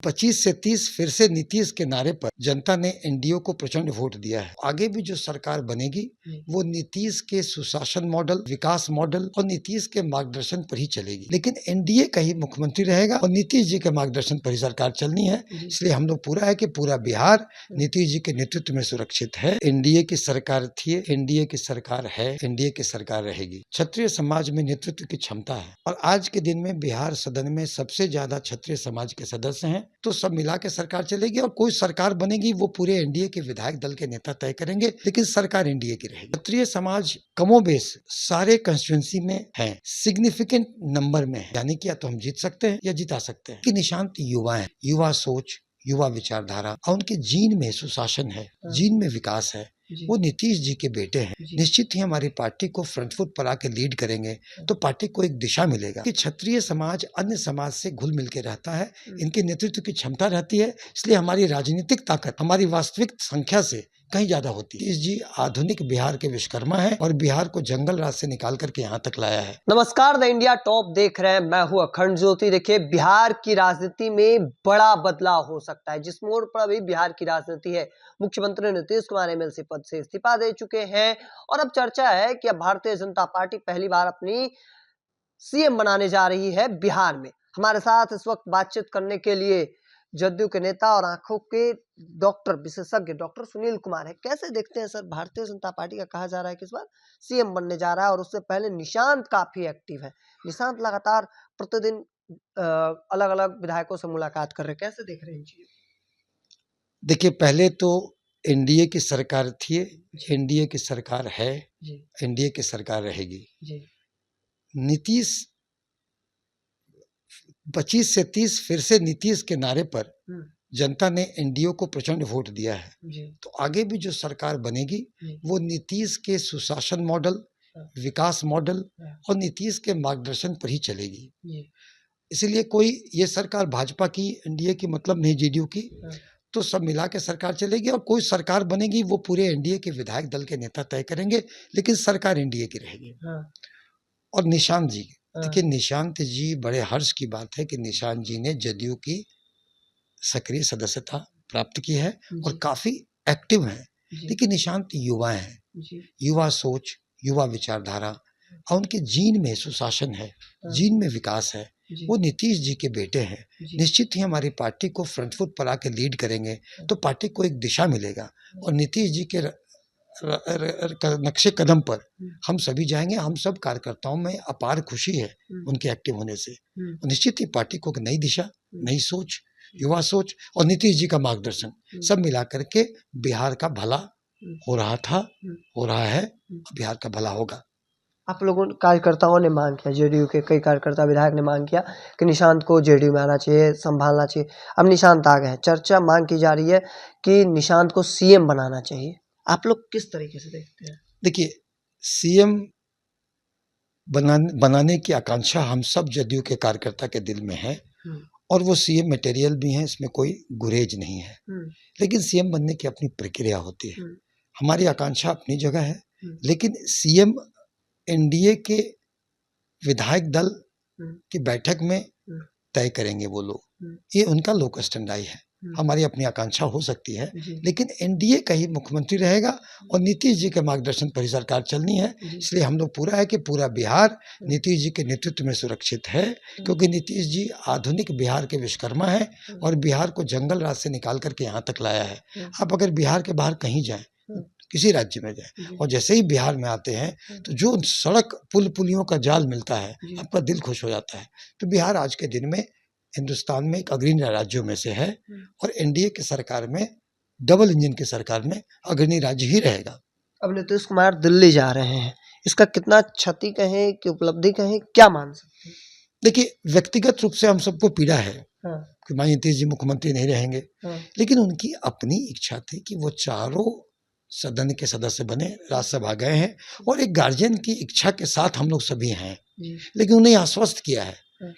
25 से 30 फिर से नीतीश के नारे पर जनता ने एनडीए को प्रचंड वोट दिया है। आगे भी जो सरकार बनेगी वो नीतीश के सुशासन मॉडल, विकास मॉडल और नीतीश के मार्गदर्शन पर ही चलेगी। लेकिन एनडीए का ही मुख्यमंत्री रहेगा और नीतीश जी के मार्गदर्शन पर ही सरकार चलनी है। इसलिए हम लोग पूरा है कि पूरा बिहार नीतीश जी के नेतृत्व में सुरक्षित है। एनडीए की सरकार थी, एनडीए की सरकार है, एनडीए की सरकार रहेगी। क्षत्रिय समाज में नेतृत्व की क्षमता है और आज के दिन में बिहार सदन में सबसे ज्यादा क्षत्रिय समाज के सदस्य हैं। तो सब मिला के सरकार चलेगी और कोई सरकार बनेगी वो पूरे एनडीए के विधायक दल के नेता तय करेंगे, लेकिन सरकार एनडीए की रहेगी। क्षत्रिय समाज कमोबेश सारे कंस्टिट्यूंसी में है, सिग्निफिकेंट नंबर में है, यानी कि या तो हम जीत सकते हैं या जिता सकते हैं। कि निशांत युवा है, युवा सोच, युवा विचारधारा और उनके जीन में सुशासन है, जीन में विकास है। वो नीतीश जी के बेटे हैं। निश्चित ही हमारी पार्टी को फ्रंट फुट पर आके लीड करेंगे तो पार्टी को एक दिशा मिलेगा कि क्षत्रिय समाज अन्य समाज से घुल मिल के रहता है, इनके नेतृत्व की क्षमता रहती है, इसलिए हमारी राजनीतिक ताकत हमारी वास्तविक संख्या से कहीं ज्यादा होती है। नीतीश जी आधुनिक बिहार के विश्वकर्मा है और बिहार को जंगल राज से निकाल करके यहाँ तक लाया है। नमस्कार, द इंडिया टॉप देख रहे हैं, मैं हूं अखंड ज्योति। देखिए, बिहार की राजनीति में बड़ा बदलाव हो सकता है। जिस मोड़ पर अभी बिहार की राजनीति है, मुख्यमंत्री नीतीश कुमार एमएलसी पद से इस्तीफा दे चुके हैं और अब चर्चा है कि अब भारतीय जनता पार्टी पहली बार अपनी सीएम बनाने जा रही है बिहार में। हमारे साथ इस वक्त बातचीत करने के लिए जदयू के नेता और आंखों के डॉक्टर विशेषज्ञ डॉक्टर सुनील कुमार है। कैसे देखते हैं सर, भारतीय जनता पार्टी का कहा जा रहा है कि इस बार सीएम बनने जा रहा है और उससे पहले निशांत काफी एक्टिव है। निशांत लगातार प्रतिदिन अलग अलग विधायकों से मुलाकात कर रहे हैं। कैसे देख रहे हैं जी? देखिए, पहले तो एनडीए की सरकार थी, एनडीए की सरकार है, एनडीए की सरकार रहेगी। नीतीश 25 से 30 फिर से नीतीश के नारे पर जनता ने एनडीए को प्रचंड वोट दिया है। तो आगे भी जो सरकार बनेगी वो नीतीश के सुशासन मॉडल, विकास मॉडल और नीतीश के मार्गदर्शन पर ही चलेगी। इसलिए कोई ये सरकार भाजपा की, एनडीए की मतलब नहीं, जेडीयू की, तो सब मिला के सरकार चलेगी और कोई सरकार बनेगी वो पूरे एनडीए के विधायक दल के नेता तय करेंगे, लेकिन सरकार एनडीए की रहेगी। और निशांत जी, देखिए निशांत जी, बड़े हर्ष की बात है कि निशांत जी ने जदयू की सक्रिय सदस्यता प्राप्त की है और काफी एक्टिव हैं। लेकिन निशांत युवा हैं, युवा सोच, युवा विचारधारा और उनके जीन में सुशासन है, जीन में विकास है। वो नीतीश जी के बेटे हैं। निश्चित ही हमारी पार्टी को फ्रंट फुट पर आके लीड करेंगे तो पार्टी को एक दिशा मिलेगा और नीतीश जी के नक्शे कदम पर हम सभी जाएंगे। हम सब कार्यकर्ताओं में अपार खुशी है उनके एक्टिव होने से। निश्चित ही पार्टी को एक नई दिशा, नई सोच, युवा सोच और नीतीश जी का मार्गदर्शन सब मिला करके बिहार का भला हो रहा था, हो रहा है, बिहार का भला होगा। आप लोगों कार्यकर्ताओं ने मांग किया, जेडीयू के कई कार्यकर्ता विधायक ने मांग किया कि निशांत को जेडीयू में आना चाहिए, संभालना चाहिए। अब निशांत आ गए हैं, चर्चा मांग की जा रही है कि निशांत को सीएम बनाना चाहिए। आप लोग किस तरीके से देखते हैं? देखिए, सीएम बनाने की आकांक्षा हम सब जदयू के कार्यकर्ता के दिल में है और वो सीएम मटेरियल भी है, इसमें कोई गुरेज नहीं है। लेकिन सीएम बनने की अपनी प्रक्रिया होती है। हमारी आकांक्षा अपनी जगह है, लेकिन सीएम एनडीए के विधायक दल की बैठक में तय करेंगे वो लोग। ये उनका लोकस स्टैंडाई है। हमारी अपनी आकांक्षा हो सकती है, लेकिन एनडीए का ही मुख्यमंत्री रहेगा और नीतीश जी के मार्गदर्शन पर ही सरकार चलनी है। इसलिए हम लोग पूरा है कि पूरा बिहार नीतीश जी के नेतृत्व में सुरक्षित है, क्योंकि नीतीश जी आधुनिक बिहार के विश्वकर्मा है और बिहार को जंगल राज से निकाल करके यहाँ तक लाया है। आप अगर बिहार के बाहर कहीं जाए, किसी राज्य में जाए और जैसे ही बिहार में आते हैं तो जो सड़क पुल पुलियों का जाल मिलता है, आपका दिल खुश हो जाता है। तो बिहार आज के दिन में हिंदुस्तान में एक अग्रणी राज्यों में से है और एनडीए की सरकार में, डबल इंजन की सरकार में अग्रणी राज्य ही रहेगा। अब नीतीश कुमार दिल्ली जा रहे हैं, इसका कितना क्षति कहें कि उपलब्धि कहें, क्या मान सकते हैं? देखिए, व्यक्तिगत रूप से हम सबको पीड़ा है कि भाई नीतीश जी मुख्यमंत्री नहीं रहेंगे, लेकिन उनकी अपनी इच्छा थी कि वो चारों सदन के सदस्य बने, राज्यसभा गए हैं और एक गार्जियन की इच्छा के साथ हम लोग सभी हैं। लेकिन उन्हें आश्वस्त किया है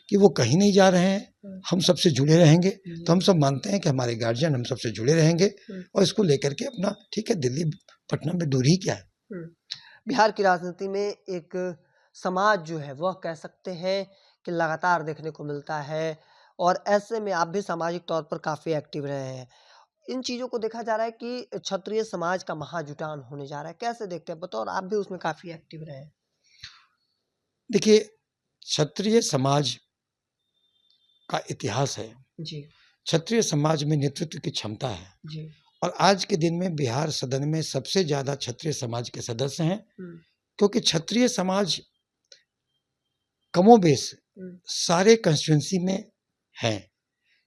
कि वो कहीं नहीं जा रहे हैं, हम सबसे जुड़े रहेंगे। तो हम सब मानते हैं कि हमारे गार्जियन हम सबसे जुड़े रहेंगे और इसको लेकर के अपना, ठीक है, दिल्ली पटना में दूरी क्या है। बिहार की राजनीति में एक समाज जो है वह कह सकते हैं कि लगातार देखने को मिलता है, और ऐसे में आप भी सामाजिक तौर पर काफ़ी एक्टिव रहे हैं। इन चीज़ों को देखा जा रहा है कि क्षत्रिय समाज का महाजुटान होने जा रहा है। कैसे देखते हैं? बताओ, और आप भी उसमें काफ़ी एक्टिव रहे हैं। देखिए, क्षत्रिय समाज का इतिहास है। जी, क्षत्रिय समाज में नेतृत्व की क्षमता है जी। और आज के दिन में बिहार सदन में सबसे ज़्यादा क्षत्रिय समाज के सदस्य हैं, हुँ, क्योंकि क्षत्रिय समाज कमोबेश हुँ, सारे कंस्टिट्यूंसी में हैं,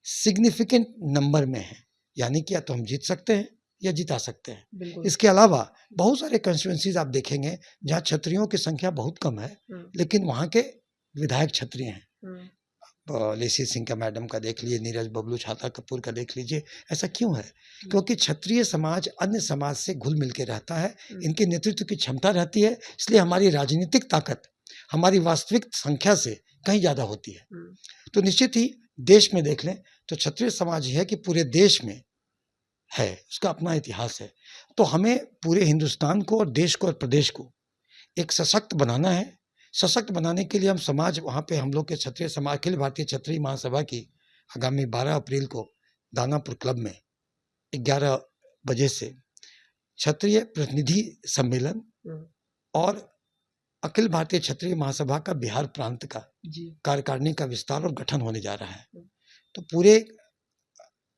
सिग्निफिकेंट नंबर में हैं, यानी कि या तो हम जीत सकते हैं या जिता सकते हैं। बिल्कुल। इसके अलावा बहुत सारे कंस्टिट्यूंसीज आप देखेंगे जहाँ क्षत्रियों की संख्या बहुत कम है, हुँ, लेकिन वहाँ के विधायक क्षत्रिय हैं। हुँ, लेसी सिंह का मैडम का देख लीजिए, नीरज बबलू छाता कपूर का देख लीजिए। ऐसा क्यों है? हुँ, क्योंकि क्षत्रिय समाज अन्य समाज से घुल मिल के रहता है, हुँ, इनके नेतृत्व की क्षमता रहती है, इसलिए हमारी राजनीतिक ताकत हमारी वास्तविक संख्या से कहीं ज़्यादा होती है। हुँ, तो निश्चित ही देश में देख लें तो क्षत्रिय समाज ही है कि पूरे देश में है, उसका अपना इतिहास है। तो हमें पूरे हिंदुस्तान को और देश को और प्रदेश को एक सशक्त बनाना है। सशक्त बनाने के लिए हम समाज वहाँ पे हम लोग के क्षत्रिय समाज अखिल भारतीय क्षत्रिय महासभा की आगामी 12 अप्रैल को दानापुर क्लब में 11 बजे से क्षत्रिय प्रतिनिधि सम्मेलन हुँ, और अखिल भारतीय क्षत्रिय महासभा का बिहार प्रांत का जी, कार्यकारिणी का विस्तार और गठन होने जा रहा है। हुँ, तो पूरे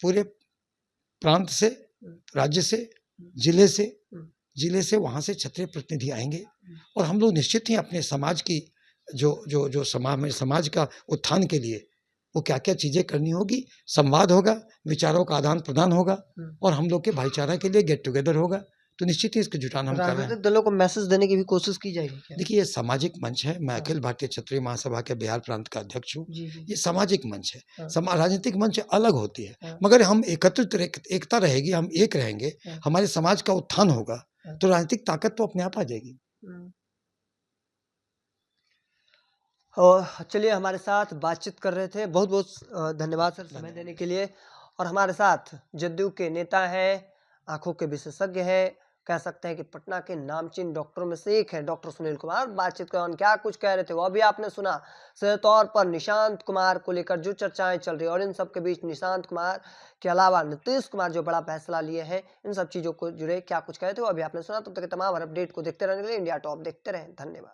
पूरे प्रांत से, हुँ, राज्य से, हुँ, जिले से हुँ, जिले से वहाँ से क्षत्रिय प्रतिनिधि आएंगे हुँ, और हम लोग निश्चित ही अपने समाज की जो समाज का उत्थान के लिए वो क्या-क्या चीज़ें करनी होगी, संवाद होगा, विचारों का आदान-प्रदान होगा हुँ। और हम लोग के भाईचारा के लिए गेट टुगेदर होगा। तो निश्चित ही इसका जुटान हम कर रहे हैं। राजनीतिक दलों को मैसेज देने की भी कोशिश की जाएगी क्या? देखिए, ये सामाजिक मंच है। मैं हाँ, अखिल भारतीय क्षत्रिय महासभा के बिहार प्रांत का अध्यक्ष हूँ। जी, जी। ये सामाजिक मंच है। हाँ, राजनीतिक मंच अलग होती है, हाँ, मगर हम एकता रहेगी, हम एक रहेंगे, हाँ, हमारे समाज का उत्थान होगा, हाँ। तो राजनीतिक ताकत तो अपने आप आ जाएगी। हुँ। और चलिए, हमारे साथ बातचीत कर रहे थे। बहुत-बहुत धन्यवाद सर समय देने के लिए। और हमारे साथ जदयू के नेता हैं, आँखों के विशेषज्ञ हैं, कह सकते हैं कि पटना के नामचीन डॉक्टरों में से एक हैं डॉक्टर सुनील कुमार। बातचीत के दौरान क्या कुछ कह रहे थे, वो भी आपने सुना। सीधे तौर पर निशांत कुमार को लेकर जो चर्चाएँ चल रही हैं और इन सब के बीच निशांत कुमार के अलावा नीतीश कुमार जो बड़ा फैसला लिए हैं, इन सब चीज़ों को जुड़े क्या कुछ कह रहे थे, वो अभी आपने सुना। तब तक के तमाम हर अपडेट को देखते रहने के लिए इंडिया टॉप देखते रहें। धन्यवाद।